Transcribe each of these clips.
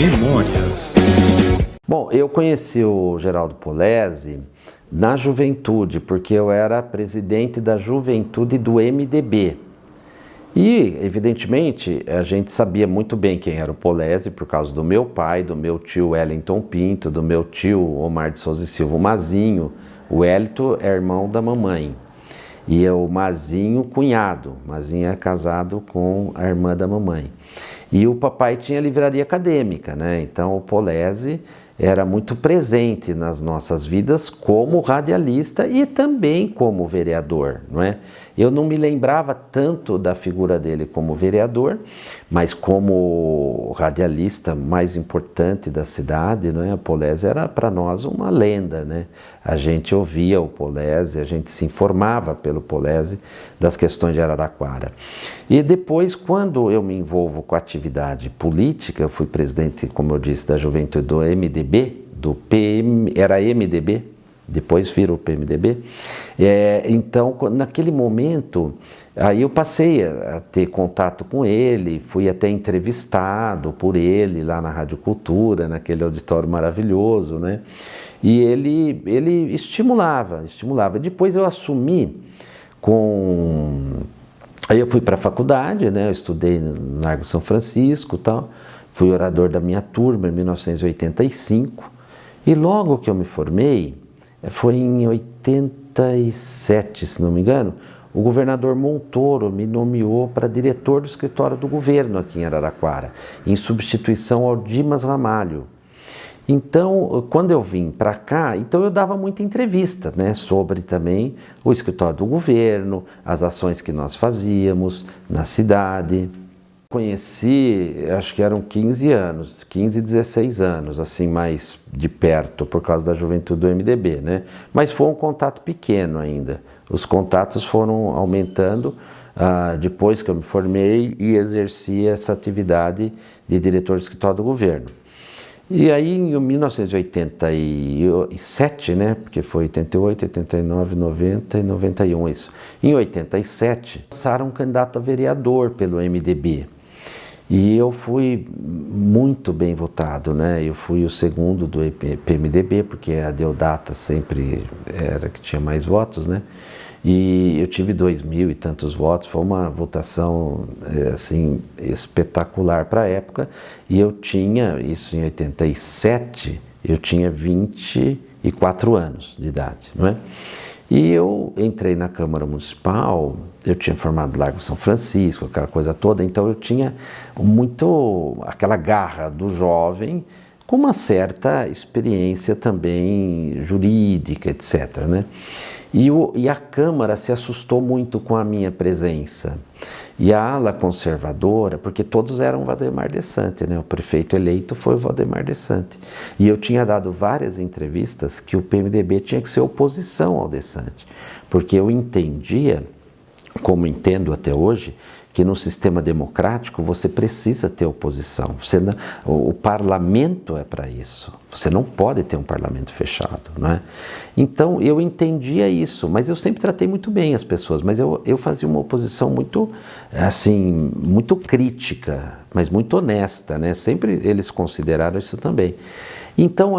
Memórias. Bom, eu conheci o Geraldo Polezi na juventude, porque eu era presidente da juventude do MDB. E, evidentemente, a gente sabia muito bem quem era o Polezi por causa do meu pai, do meu tio Wellington Pinto, do meu tio Omar de Souza e Silva, o Mazinho. O Wellington é irmão da mamãe. E o Mazinho, cunhado. O Mazinho é casado com a irmã da mamãe. E o papai tinha livraria acadêmica, né? Então o Polezi era muito presente nas nossas vidas como radialista e também como vereador, não é? Eu não me lembrava tanto da figura dele como vereador, mas como radialista mais importante da cidade, não é? O Polezi era para nós uma lenda, né? A gente ouvia o Polezi, a gente se informava pelo Polezi das questões de Araraquara. E depois, quando eu me envolvo com a atividade política, eu fui presidente, como eu disse, da juventude do MDB, do PM, era MDB, depois virou PMDB. Então, naquele momento, aí eu passei a ter contato com ele, fui até entrevistado por ele lá na Rádio Cultura, naquele auditório maravilhoso, né? E ele estimulava. Depois eu assumi Aí eu fui para a faculdade, né? Eu estudei no Largo São Francisco e tal, fui orador da minha turma em 1985, e logo que eu me formei, foi em 87, se não me engano, o governador Montoro me nomeou para diretor do escritório do governo aqui em Araraquara, em substituição ao Dimas Ramalho. Então, quando eu vim para cá, então eu dava muita entrevista, né, sobre também o escritório do governo, as ações que nós fazíamos na cidade. Conheci, acho que eram 15, 16 anos, assim, mais de perto, por causa da juventude do MDB, né? Mas foi um contato pequeno ainda. Os contatos foram aumentando depois que eu me formei e exerci essa atividade de diretor do escritório do governo. E aí, em 1987, né, porque foi 88, 89, 90 e 91 isso. Em 87, lançaram um candidato a vereador pelo MDB. E eu fui muito bem votado, né? Eu fui o segundo do PMDB, porque a Deodata sempre era que tinha mais votos, né? E eu tive 2.000 e tantos votos, foi uma votação assim espetacular para a época. E eu tinha, isso em 87, eu tinha 24 anos de idade, não é? E eu entrei na Câmara Municipal, eu tinha formado Largo São Francisco, aquela coisa toda, então eu tinha muito aquela garra do jovem, com uma certa experiência também jurídica, etc., né? E a Câmara se assustou muito com a minha presença. E a ala conservadora, porque todos eram Valdemar Dessante, né? O prefeito eleito foi o Valdemar Dessante. E eu tinha dado várias entrevistas que o PMDB tinha que ser oposição ao Dessante, porque eu entendia, como entendo até hoje, que no sistema democrático você precisa ter oposição. O parlamento é para isso. Você não pode ter um parlamento fechado, não é? Então eu entendia isso, mas eu sempre tratei muito bem as pessoas, mas eu fazia uma oposição muito, assim, muito crítica, mas muito honesta, né? Sempre eles consideraram isso também. Então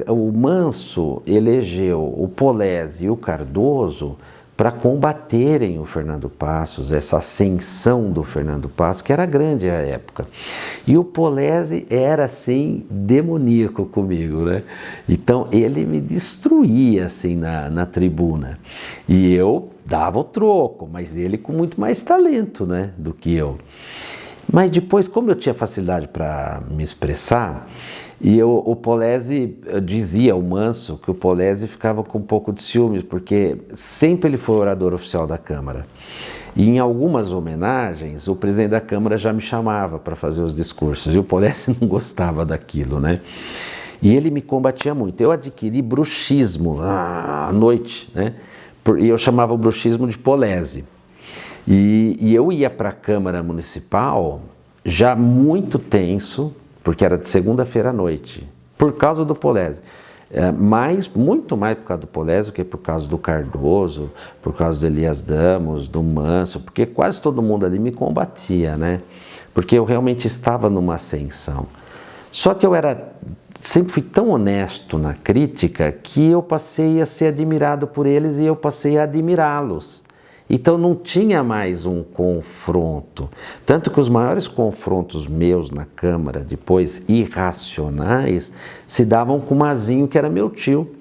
o Manso elegeu o Polezi e o Cardoso para combaterem o Fernando Passos, essa ascensão do Fernando Passos, que era grande à época. E o Polezi era, assim, demoníaco comigo, né? Então, ele me destruía, assim, na tribuna. E eu dava o troco, mas ele com muito mais talento, né, do que eu. Mas depois, como eu tinha facilidade para me expressar, o Polezi dizia, o Manso, que o Polezi ficava com um pouco de ciúmes, porque sempre ele foi orador oficial da Câmara. E em algumas homenagens, o presidente da Câmara já me chamava para fazer os discursos, e o Polezi não gostava daquilo, né? E ele me combatia muito. Eu adquiri bruxismo à noite, né? E eu chamava o bruxismo de Polezi. E eu ia para a Câmara Municipal já muito tenso, porque era de segunda-feira à noite, por causa do Polezi. Muito mais por causa do Polezi do que por causa do Cardoso, por causa do Elias Damos, do Manso, porque quase todo mundo ali me combatia, né? Porque eu realmente estava numa ascensão. Só que eu sempre fui tão honesto na crítica que eu passei a ser admirado por eles e eu passei a admirá-los. Então não tinha mais um confronto. Tanto que os maiores confrontos meus na Câmara, depois irracionais, se davam com o Mazinho, que era meu tio.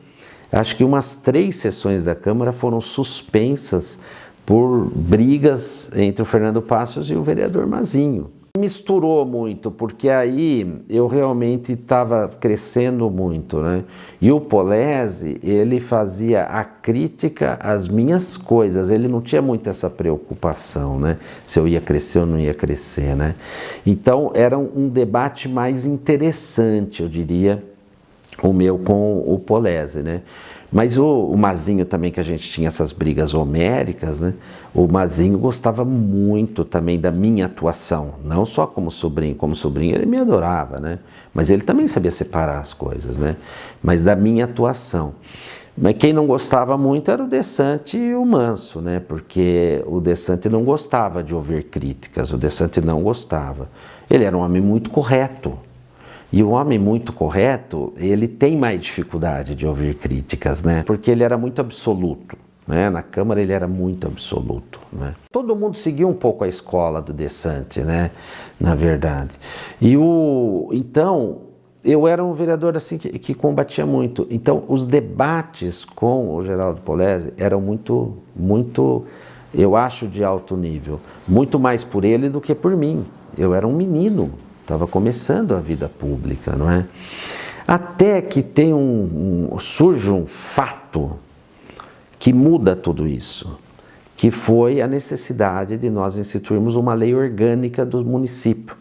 Acho que umas 3 sessões da Câmara foram suspensas por brigas entre o Fernando Passos e o vereador Mazinho. Misturou muito, porque aí eu realmente estava crescendo muito, né? E o Polese, ele fazia a crítica às minhas coisas, ele não tinha muito essa preocupação, né? Se eu ia crescer ou não ia crescer, né? Então era um debate mais interessante, eu diria, o meu com o Polese, né? Mas o Mazinho também, que a gente tinha essas brigas homéricas, né? O Mazinho gostava muito também da minha atuação, não só como sobrinho ele me adorava, né? Mas ele também sabia separar as coisas, né? Mas da minha atuação. Mas quem não gostava muito era o Dessante e o Manso, né? Porque o Dessante não gostava de ouvir críticas, o Dessante não gostava. Ele era um homem muito correto. E o homem muito correto, ele tem mais dificuldade de ouvir críticas, né? Porque ele era muito absoluto, né? Na Câmara ele era muito absoluto, né? Todo mundo seguia um pouco a escola do Dessante, né? Na verdade. Então, eu era um vereador assim que combatia muito. Então, os debates com o Geraldo Polese eram muito, eu acho, de alto nível. Muito mais por ele do que por mim. Eu era um menino. Estava começando a vida pública, não é? Até que surge um fato que muda tudo isso, que foi a necessidade de nós instituirmos uma lei orgânica do município.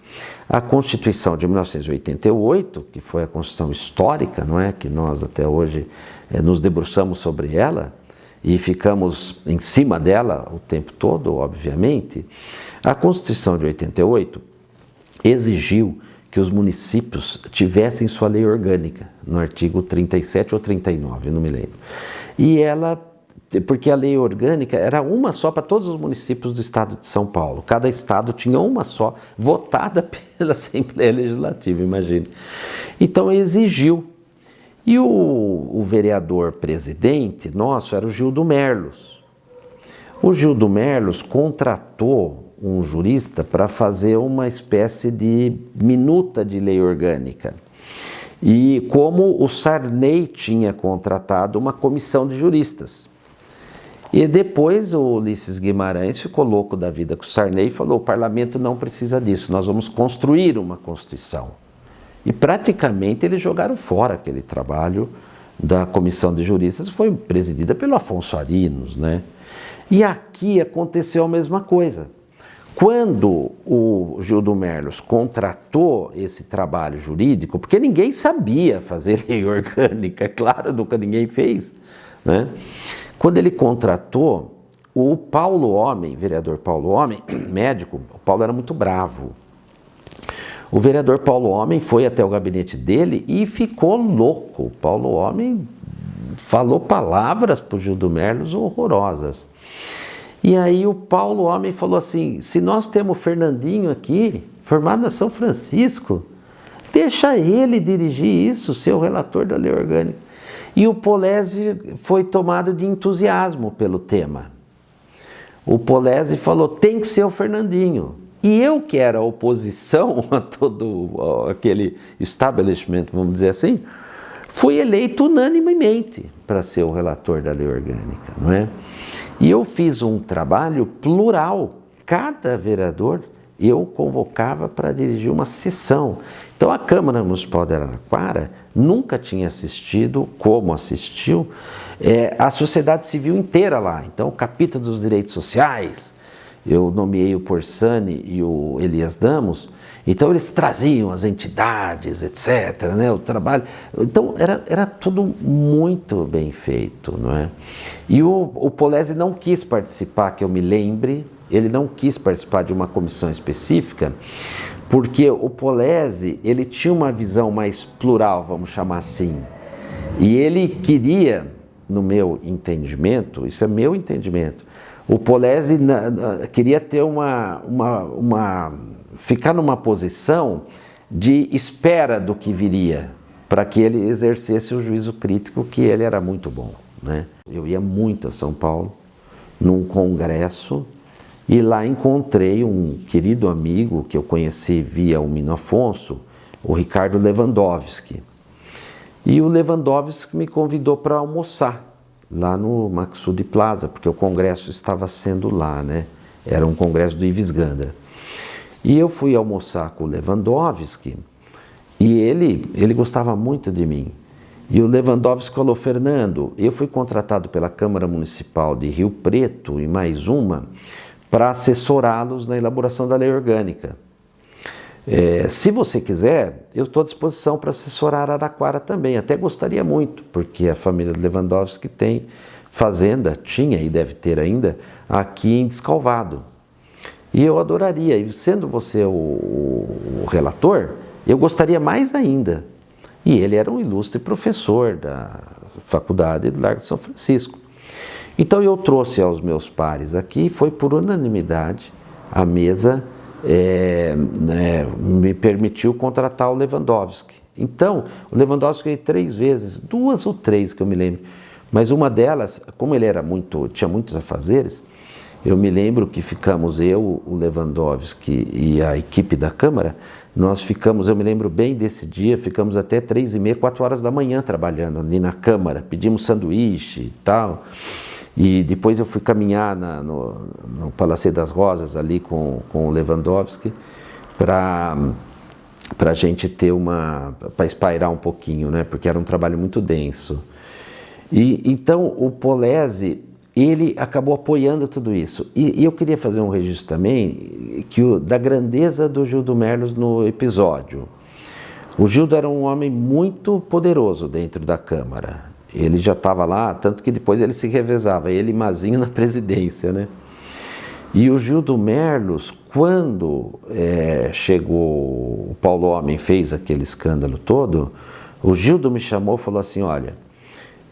A Constituição de 1988, que foi a Constituição histórica, não é? Que nós até hoje nos debruçamos sobre ela e ficamos em cima dela o tempo todo, obviamente. A Constituição de 88 exigiu que os municípios tivessem sua lei orgânica, no artigo 37 ou 39, não me lembro. Porque a lei orgânica era uma só para todos os municípios do estado de São Paulo. Cada estado tinha uma só, votada pela Assembleia Legislativa, imagine. Então exigiu. E o vereador presidente nosso era o Gildo Merlos. O Gildo Merlos contratou um jurista para fazer uma espécie de minuta de lei orgânica. E como o Sarney tinha contratado uma comissão de juristas. E depois o Ulisses Guimarães ficou louco da vida com o Sarney e falou: o parlamento não precisa disso, nós vamos construir uma Constituição. E praticamente eles jogaram fora aquele trabalho da comissão de juristas, foi presidida pelo Afonso Arinos, né? E aqui aconteceu a mesma coisa. Quando o Gildo Merlos contratou esse trabalho jurídico, porque ninguém sabia fazer lei orgânica, é claro, nunca ninguém fez, né? Quando ele contratou, o Paulo Homem, vereador Paulo Homem, médico, o Paulo era muito bravo. O vereador Paulo Homem foi até o gabinete dele e ficou louco. O Paulo Homem falou palavras para o Gildo Merlos horrorosas. E aí o Paulo Homem falou assim: se nós temos o Fernandinho aqui, formado na São Francisco, deixa ele dirigir isso, ser o relator da lei orgânica. E o Polese foi tomado de entusiasmo pelo tema. O Polese falou: tem que ser o Fernandinho. E eu, que era oposição a todo aquele establishment, vamos dizer assim, fui eleito unanimemente para ser o relator da lei orgânica, não é? E eu fiz um trabalho plural. Cada vereador eu convocava para dirigir uma sessão. Então a Câmara Municipal de Araraquara nunca tinha assistido, como assistiu, a sociedade civil inteira lá. Então o capítulo dos direitos sociais, eu nomeei o Porsani e o Elias Damos, então eles traziam as entidades, etc., né, o trabalho. Então era tudo muito bem feito, não é? E o Polese não quis participar, que eu me lembre, ele não quis participar de uma comissão específica, porque o Polese, ele tinha uma visão mais plural, vamos chamar assim, e ele queria, no meu entendimento, isso é meu entendimento, o Polese queria ter ficar numa posição de espera do que viria, para que ele exercesse o juízo crítico, que ele era muito bom, né? Eu ia muito a São Paulo, num congresso, e lá encontrei um querido amigo que eu conheci via o Mino Afonso, o Ricardo Lewandowski. E o Lewandowski me convidou para almoçar lá no Maxud Plaza, porque o congresso estava sendo lá, né? Era um congresso do Ives Gandra. E eu fui almoçar com o Lewandowski e ele gostava muito de mim. E o Lewandowski falou: Fernando, eu fui contratado pela Câmara Municipal de Rio Preto e mais uma para assessorá-los na elaboração da lei orgânica. Se você quiser, eu estou à disposição para assessorar Araraquara também. Até gostaria muito, porque a família Lewandowski tem fazenda, tinha e deve ter ainda, aqui em Descalvado. E eu adoraria, e sendo você o relator, eu gostaria mais ainda. E ele era um ilustre professor da faculdade do Largo de São Francisco. Então eu trouxe aos meus pares aqui, foi por unanimidade, a mesa me permitiu contratar o Lewandowski. Então, o Lewandowski veio 3 vezes, 2 ou 3 que eu me lembro, mas uma delas, como ele tinha muitos afazeres, eu me lembro que ficamos, eu, o Lewandowski e a equipe da Câmara, nós ficamos, eu me lembro bem desse dia, ficamos até 3h30, 4 horas da manhã trabalhando ali na Câmara, pedimos sanduíche e tal. E depois eu fui caminhar no Palacete das Rosas ali com o Lewandowski para a gente ter para espairar um pouquinho, né? Porque era um trabalho muito denso. E então o Polese, ele acabou apoiando tudo isso. E eu queria fazer um registro também da grandeza do Gildo Merlos no episódio. O Gildo era um homem muito poderoso dentro da Câmara. Ele já estava lá, tanto que depois ele se revezava, ele e Mazinho na presidência, né? E o Gildo Merlos, quando chegou, o Paulo Homem fez aquele escândalo todo, o Gildo me chamou e falou assim: olha,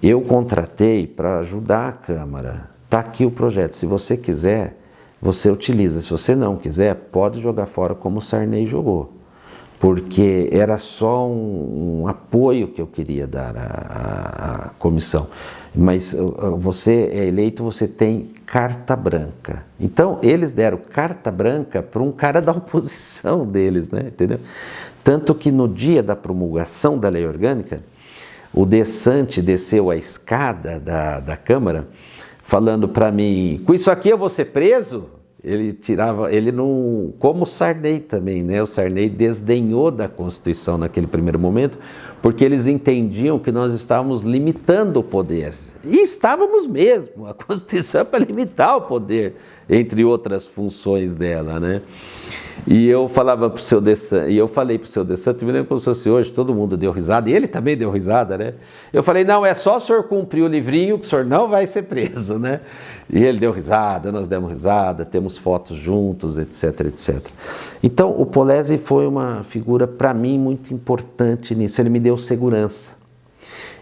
eu contratei para ajudar a Câmara, está aqui o projeto, se você quiser, você utiliza, se você não quiser, pode jogar fora como o Sarney jogou. Porque era só um apoio que eu queria dar à comissão. Mas você é eleito, você tem carta branca. Então, eles deram carta branca para um cara da oposição deles, né? Entendeu? Tanto que no dia da promulgação da lei orgânica, o Dessante desceu a escada da Câmara falando para mim: com isso aqui eu vou ser preso? Ele não, como o Sarney também, né? O Sarney desdenhou da Constituição naquele primeiro momento, porque eles entendiam que nós estávamos limitando o poder. E estávamos mesmo, a Constituição é para limitar o poder, entre outras funções dela, né? E eu falava para o seu Dessante, e eu falei para o seu Dessante, me lembro como se fosse hoje, todo mundo deu risada, e ele também deu risada, né? Eu falei: não, é só o senhor cumprir o livrinho que o senhor não vai ser preso, né? E ele deu risada, nós demos risada, temos fotos juntos, etc, etc. Então, o Polese foi uma figura, para mim, muito importante nisso. Ele me deu segurança.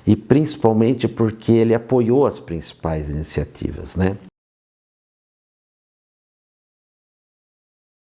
E principalmente porque ele apoiou as principais iniciativas, né?